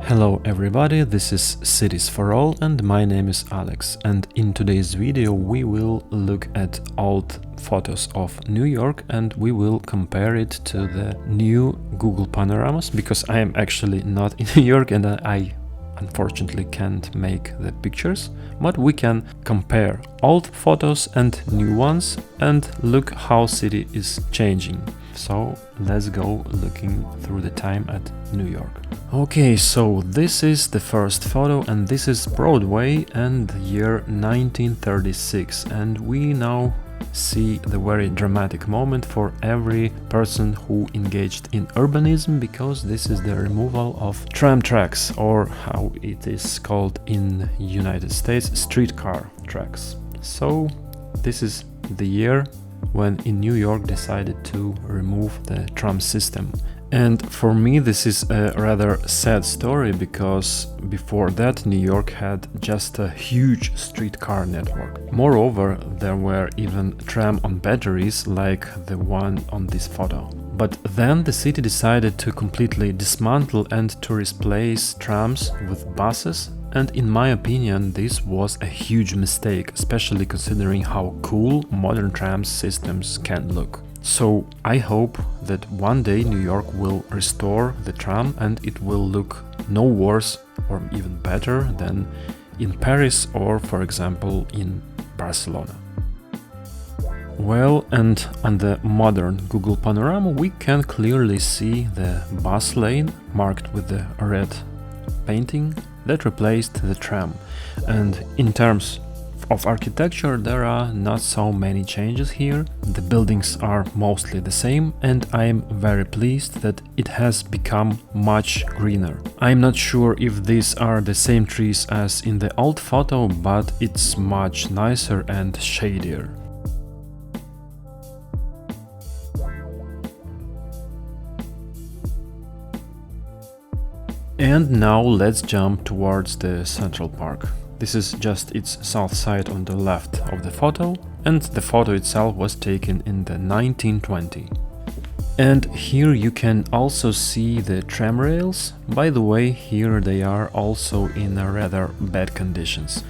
Hello everybody, this is Cities for All and my name is Alex, and in today's video we will look at old photos of New York and we will compare it to the new Google panoramas, because I am actually not in New York and I unfortunately can't make the pictures, but we can compare old photos and new ones and look how city is changing. So let's go looking through the time at New York. Okay, so this is the first photo and this is Broadway and the year 1936, and we now see the very dramatic moment for every person who engaged in urbanism, because this is the removal of tram tracks, or how it is called in United States, streetcar tracks. So this is the year when in New York decided to remove the tram system. And for me this is a rather sad story, because before that New York had just a huge streetcar network. Moreover, there were even tram on batteries like the one on this photo. But then the city decided to completely dismantle and to replace trams with buses, and in my opinion this was a huge mistake, especially considering how cool modern tram systems can look. So I hope that one day New York will restore the tram and it will look no worse or even better than in Paris or, for example, in Barcelona. Well, and on the modern Google panorama we can clearly see the bus lane marked with the red painting that replaced the tram. And in terms of architecture, there are not so many changes here. The buildings are mostly the same, and I am very pleased that it has become much greener. I'm not sure if these are the same trees as in the old photo, but it's much nicer and shadier. And now let's jump towards the Central Park. This is just its south side on the left of the photo, and the photo itself was taken in the 1920. And here you can also see the tram rails. By the way, here they are also in a rather bad conditions.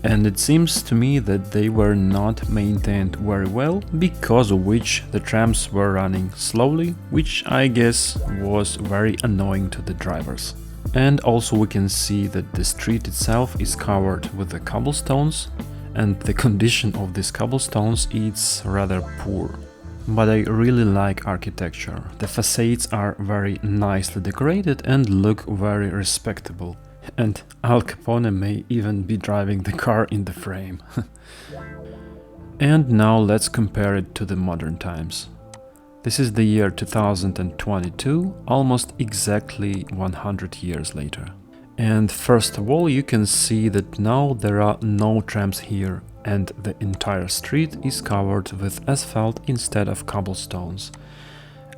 And it seems to me that they were not maintained very well, because of which the trams were running slowly, which I guess was very annoying to the drivers. And also we can see that the street itself is covered with the cobblestones, and the condition of these cobblestones is rather poor. But I really like architecture. The facades are very nicely decorated and look very respectable. And Al Capone may even be driving the car in the frame. And now let's compare it to the modern times. This is the year 2022, almost exactly 100 years later. And first of all, you can see that now there are no trams here, and the entire street is covered with asphalt instead of cobblestones.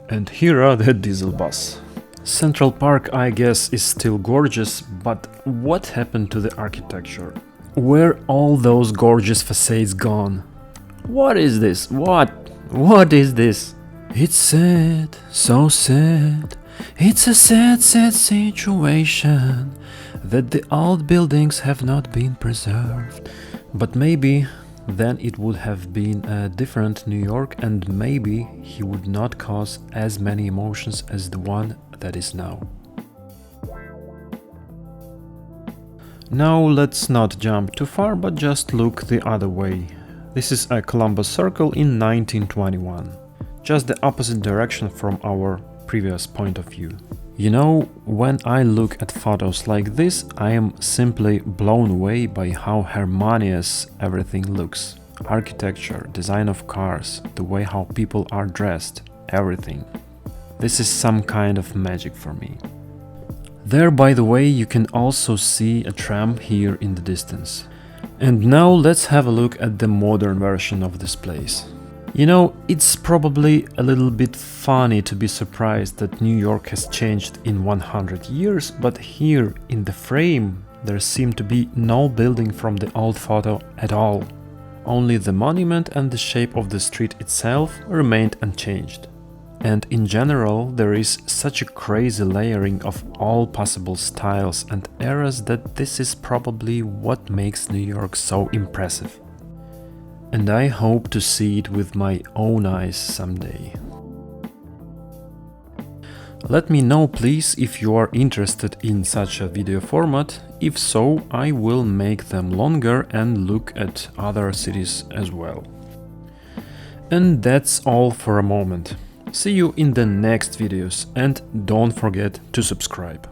And here are the diesel bus. Central Park, I guess, is still gorgeous, but what happened to the architecture? Where all those gorgeous facades gone? What is this? What is this? It's sad, so sad. It's a sad, sad situation that the old buildings have not been preserved. But maybe then it would have been a different New York, and maybe he would not cause as many emotions as the one that is now. Now let's not jump too far, but just look the other way. This is a Columbus Circle in 1921. Just the opposite direction from our previous point of view. You know, when I look at photos like this, I am simply blown away by how harmonious everything looks. Architecture, design of cars, the way how people are dressed, everything. This is some kind of magic for me. There, by the way, you can also see a tram here in the distance. And now let's have a look at the modern version of this place. You know, it's probably a little bit funny to be surprised that New York has changed in 100 years, but here in the frame there seemed to be no building from the old photo at all. Only the monument and the shape of the street itself remained unchanged. And in general, there is such a crazy layering of all possible styles and eras that this is probably what makes New York so impressive. And I hope to see it with my own eyes someday. Let me know please if you are interested in such a video format. If so, I will make them longer and look at other cities as well. And that's all for a moment. See you in the next videos and don't forget to subscribe.